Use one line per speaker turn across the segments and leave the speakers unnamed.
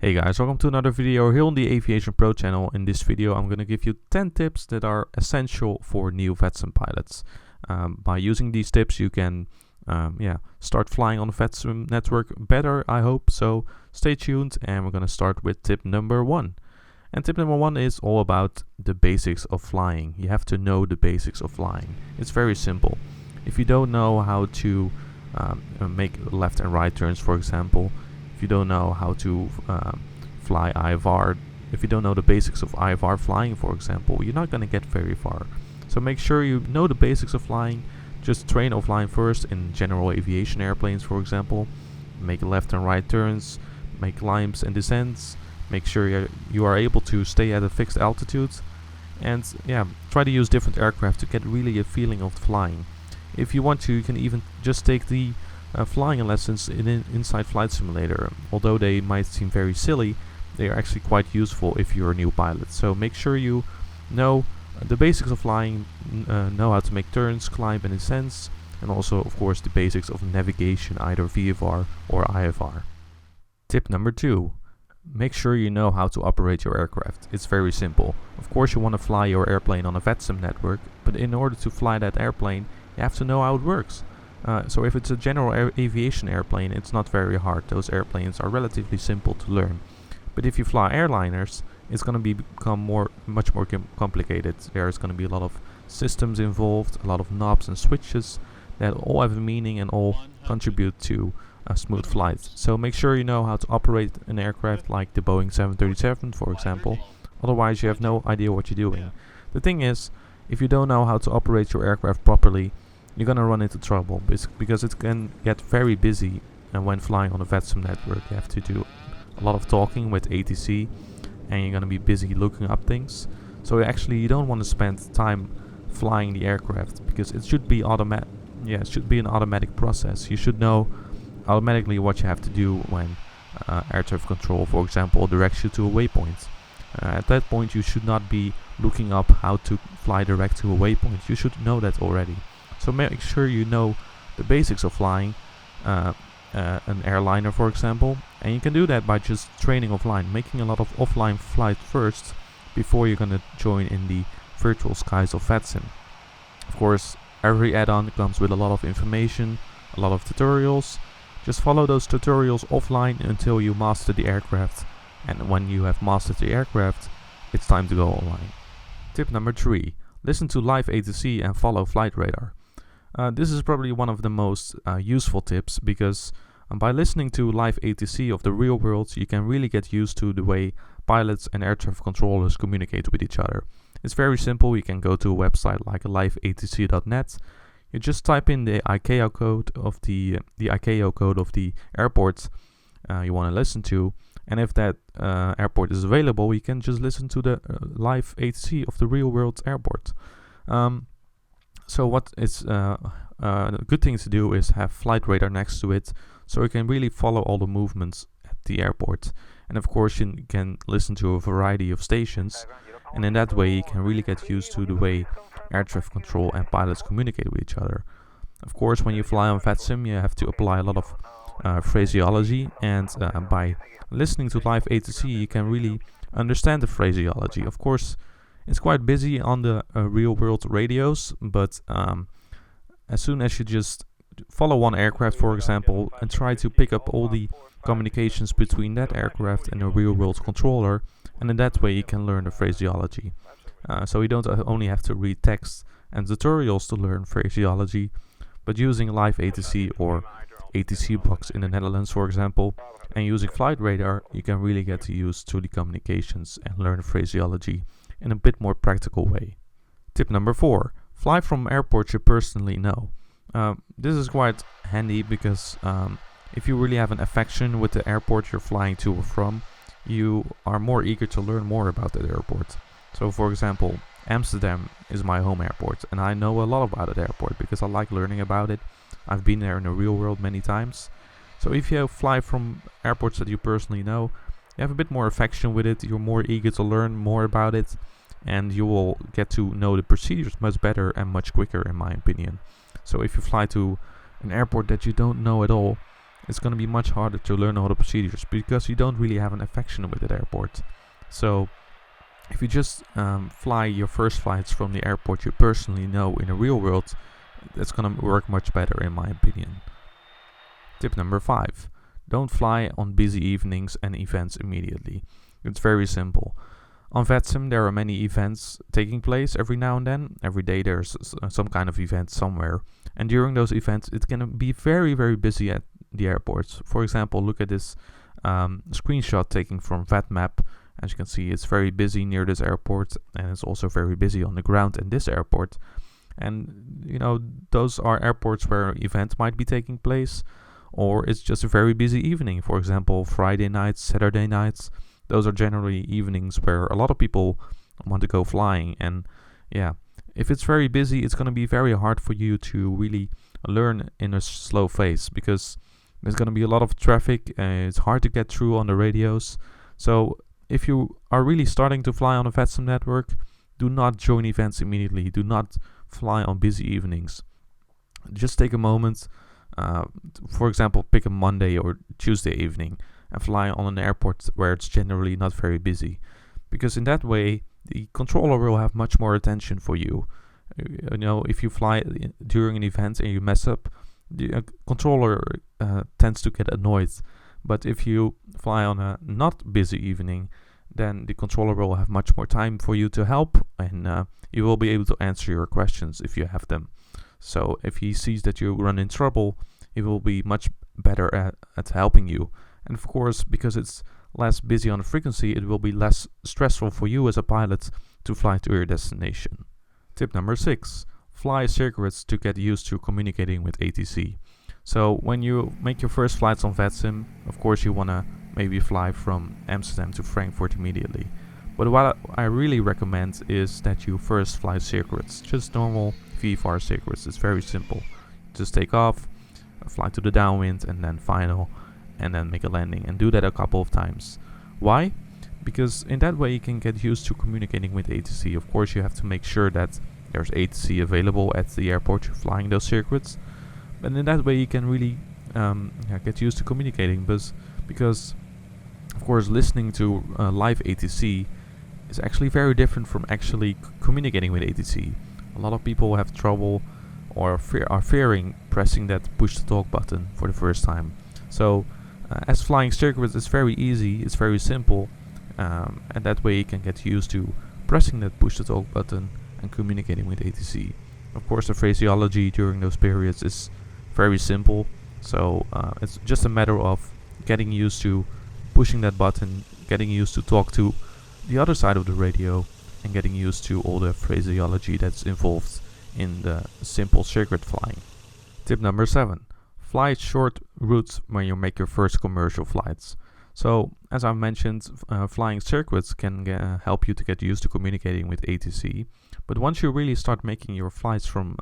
Hey guys, welcome to another video here on the Aviation Pro channel. In this video I'm going to give you 10 tips that are essential for new VATSIM pilots. By using these tips you can start flying on the VATSIM network better, I hope. So stay tuned and we're going to start with tip number 1. And tip number 1 is all about the basics of flying. You have to know the basics of flying. It's very simple. If you don't know how to make left and right turns, for example, if you don't know how to fly IFR, if you don't know the basics of IFR flying, for example, you're not going to get very far. So make sure you know the basics of flying. Just train offline first in general aviation airplanes, for example. Make left and right turns, make climbs and descents. Make sure you are able to stay at a fixed altitude. And try to use different aircraft to get really a feeling of flying. If you want to, you can even just take the flying lessons inside Flight Simulator. Although they might seem very silly, they are actually quite useful if you're a new pilot. So make sure you know the basics of flying, know how to make turns, climb and descents, and also of course the basics of navigation, either VFR or IFR. Tip number 2. Make sure you know how to operate your aircraft. It's very simple. Of course you want to fly your airplane on a VATSIM network, but in order to fly that airplane you have to know how it works. So if it's a general aviation airplane, it's not very hard. Those airplanes are relatively simple to learn. But if you fly airliners, it's going to become much more complicated. There's going to be a lot of systems involved, a lot of knobs and switches that all have a meaning and all contribute to a smooth flight. So make sure you know how to operate an aircraft like the Boeing 737, for example. Otherwise you have no idea what you're doing. The thing is, if you don't know how to operate your aircraft properly, you're gonna run into trouble because it can get very busy. And when flying on a VATSIM network, you have to do a lot of talking with ATC, and you're gonna be busy looking up things. So actually, you don't want to spend time flying the aircraft because it should be automatic. It should be an automatic process. You should know automatically what you have to do when air traffic control, for example, directs you to a waypoint. At that point, you should not be looking up how to fly direct to a waypoint. You should know that already. So make sure you know the basics of flying an airliner, for example, and you can do that by just training offline, making a lot of offline flights first before you're gonna join in the virtual skies of VATSIM. Of course, every add-on comes with a lot of information, a lot of tutorials. Just follow those tutorials offline until you master the aircraft, and when you have mastered the aircraft, it's time to go online. Tip number 3. Listen to live ATC and follow Flightradar. This is probably one of the most useful tips because by listening to live ATC of the real world, you can really get used to the way pilots and air traffic controllers communicate with each other. It's very simple. You can go to a website like liveatc.net. You just type in the ICAO code of the ICAO code of the airport you want to listen to, and if that airport is available, you can just listen to the live ATC of the real world airport. So what is a good thing to do is have Flightradar next to it, so you can really follow all the movements at the airport. And of course you can listen to a variety of stations, and in that way you can really get used to the way air traffic control and pilots communicate with each other. Of course, when you fly on VATSIM, you have to apply a lot of phraseology, and by listening to live ATC you can really understand the phraseology. Of course, it's quite busy on the real world radios, but as soon as you just follow one aircraft, for example, and try to pick up all the communications between that aircraft and a real world controller, and in that way you can learn the phraseology. So you don't only have to read text and tutorials to learn phraseology, but using live ATC or ATC box in the Netherlands, for example, and using Flightradar, you can really get used to the communications and learn phraseology in a bit more practical way. Tip number 4. Fly from airports you personally know. This is quite handy because if you really have an affection with the airport you're flying to or from, you are more eager to learn more about that airport. So for example, Amsterdam is my home airport, and I know a lot about that airport because I like learning about it. I've been there in the real world many times. So if you fly from airports that you personally know, you have a bit more affection with it, you're more eager to learn more about it, and you will get to know the procedures much better and much quicker, in my opinion. So if you fly to an airport that you don't know at all, it's going to be much harder to learn all the procedures because you don't really have an affection with the airport. So if you just fly your first flights from the airport you personally know in the real world, that's going to work much better in my opinion. Tip number 5. Don't fly on busy evenings and events immediately. It's very simple. On VATSIM there are many events taking place every now and then. Every day there's some kind of event somewhere. And during those events it's going to be very, very busy at the airports. For example, look at this screenshot taken from VATMap. As you can see, it's very busy near this airport, and it's also very busy on the ground in this airport. And you know, those are airports where events might be taking place, or it's just a very busy evening. For example, Friday nights, Saturday nights, those are generally evenings where a lot of people want to go flying. And yeah, if it's very busy, it's going to be very hard for you to really learn in a slow pace because there's going to be a lot of traffic. It's hard to get through on the radios. So if you are really starting to fly on a VATSIM network, do not join events immediately. Do not fly on busy evenings. Just take a moment. For example, pick a Monday or Tuesday evening and fly on an airport where it's generally not very busy. Because in that way, the controller will have much more attention for you. You know, if you fly during an event and you mess up, the controller tends to get annoyed. But if you fly on a not busy evening, then the controller will have much more time for you to help, and you will be able to answer your questions if you have them. So if he sees that you run in trouble, he will be much better at helping you. And of course, because it's less busy on the frequency, it will be less stressful for you as a pilot to fly to your destination. Tip number 6. Fly circuits to get used to communicating with ATC. So when you make your first flights on VATSIM, of course you want to maybe fly from Amsterdam to Frankfurt immediately. But what I really recommend is that you first fly circuits, just normal VFR circuits. It's very simple. Just take off, fly to the downwind, and then final, and then make a landing, and do that a couple of times. Why? Because in that way you can get used to communicating with ATC. Of course you have to make sure that there's ATC available at the airport you're flying those circuits. And in that way you can really get used to communicating, because of course listening to live ATC is actually very different from actually communicating with ATC. A lot of people have trouble or are fearing pressing that push to talk button for the first time. So as flying circuits, it's very easy, it's very simple, and that way you can get used to pressing that push to talk button and communicating with ATC. Of course the phraseology during those periods is very simple, so it's just a matter of getting used to pushing that button, getting used to talk to the other side of the radio, and getting used to all the phraseology that's involved in the simple circuit flying. Tip number 7. Fly short routes when you make your first commercial flights. So as I mentioned, flying circuits can help you to get used to communicating with ATC. But once you really start making your flights from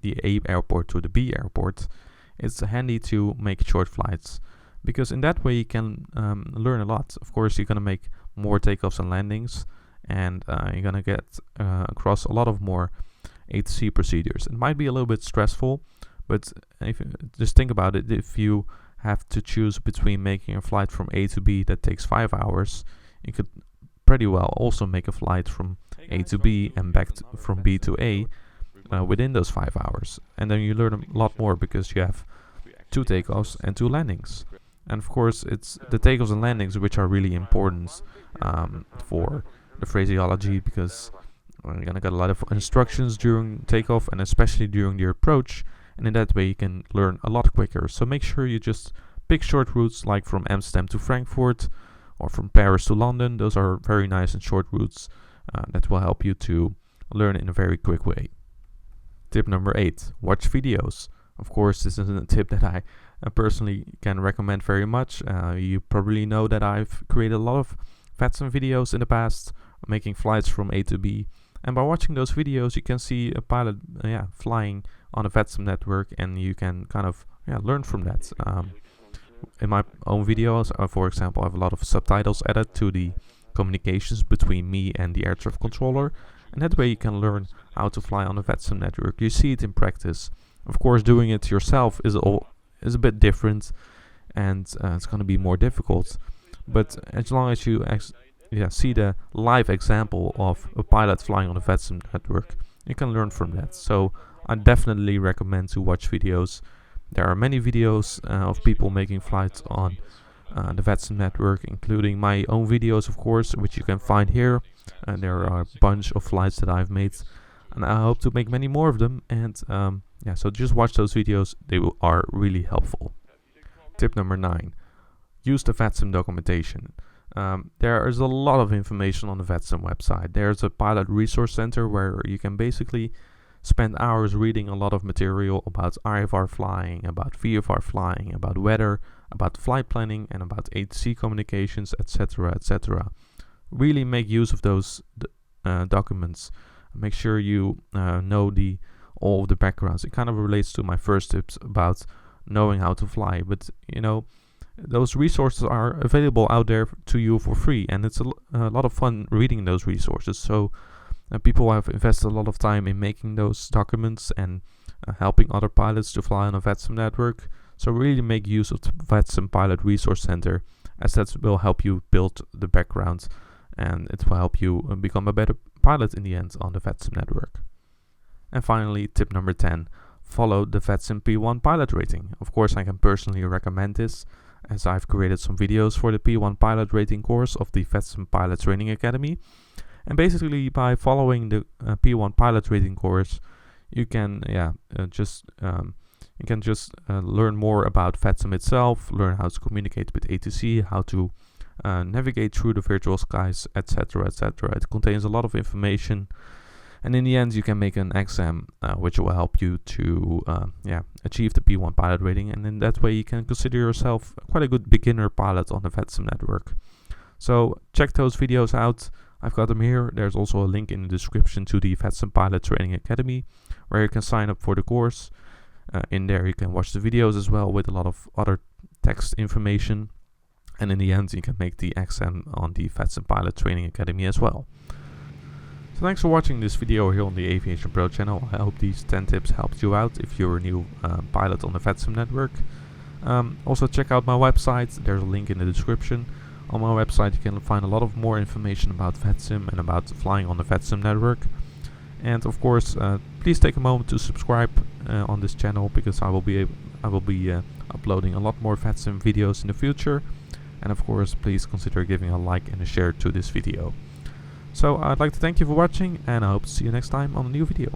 the A airport to the B airport, it's handy to make short flights, because in that way you can learn a lot. Of course, you're going to make more takeoffs and landings, and you're going to get across a lot of more ATC procedures. It might be a little bit stressful, but if you just think about it, if you have to choose between making a flight from A to B that takes 5 hours, you could pretty well also make a flight from A to B and back from B to A within those 5 hours. And then you learn a lot more because you have 2 takeoffs and 2 landings. And of course, it's the takeoffs and landings which are really important for the phraseology, because you're going to get a lot of instructions during takeoff and especially during the approach. And in that way you can learn a lot quicker. So make sure you just pick short routes, like from Amsterdam to Frankfurt or from Paris to London. Those are very nice and short routes that will help you to learn in a very quick way. Tip number 8. Watch videos. Of course, this isn't a tip that I personally can recommend very much. You probably know that I've created a lot of VATSIM videos in the past, making flights from A to B. And by watching those videos, you can see a pilot flying on a VATSIM network, and you can kind of learn from that. In my own videos, for example, I have a lot of subtitles added to the communications between me and the air traffic controller, and that way you can learn how to fly on a VATSIM network. You see it in practice. Of course, doing it yourself is a bit different. and it's going to be more difficult. But as long as you see the live example of a pilot flying on the VATSIM network, you can learn from that. So I definitely recommend to watch videos. There are many videos of people making flights on the VATSIM network, including my own videos, of course, which you can find here. And there are a bunch of flights that I've made, and I hope to make many more of them. And so just watch those videos. They are really helpful. Tip number 9. Use the VATSIM documentation. There is a lot of information on the VATSIM website. There's a pilot resource center where you can basically spend hours reading a lot of material about IFR flying, about VFR flying, about weather, about flight planning, and about ATC communications, etc., etc. Really make use of those documents. Make sure you know all of the backgrounds. It kind of relates to my first tips about knowing how to fly, but those resources are available out there to you for free, and it's a lot of fun reading those resources. So people have invested a lot of time in making those documents and helping other pilots to fly on a VATSIM network. So really make use of the VATSIM Pilot Resource Center, as that will help you build the background, and it will help you become a better pilot in the end on the VATSIM network. And finally, tip number 10, follow the VATSIM P1 pilot rating. Of course, I can personally recommend this, as I've created some videos for the P1 pilot rating course of the VATSIM Pilot Training Academy. And basically, by following the P1 pilot rating course, you can learn more about VATSIM itself, learn how to communicate with ATC, how to navigate through the virtual skies, etc., etc. It contains a lot of information, and in the end, you can make an exam which will help you to achieve the P1 pilot rating, and in that way, you can consider yourself quite a good beginner pilot on the VATSIM network. So check those videos out. I've got them here. There's also a link in the description to the VATSIM Pilot Training Academy, where you can sign up for the course. In there you can watch the videos as well with a lot of other text information, and in the end you can make the exam on the VATSIM Pilot Training Academy as well. So thanks for watching this video here on the Aviation Pro channel. I hope these 10 tips helped you out if you're a new pilot on the VATSIM network. Also check out my website. There's a link in the description. On my website you can find a lot of more information about VATSIM and about flying on the VATSIM network. And of course, please take a moment to subscribe on this channel, because I will be uploading a lot more VATSIM videos in the future. And of course, please consider giving a like and a share to this video. So I'd like to thank you for watching, and I hope to see you next time on a new video.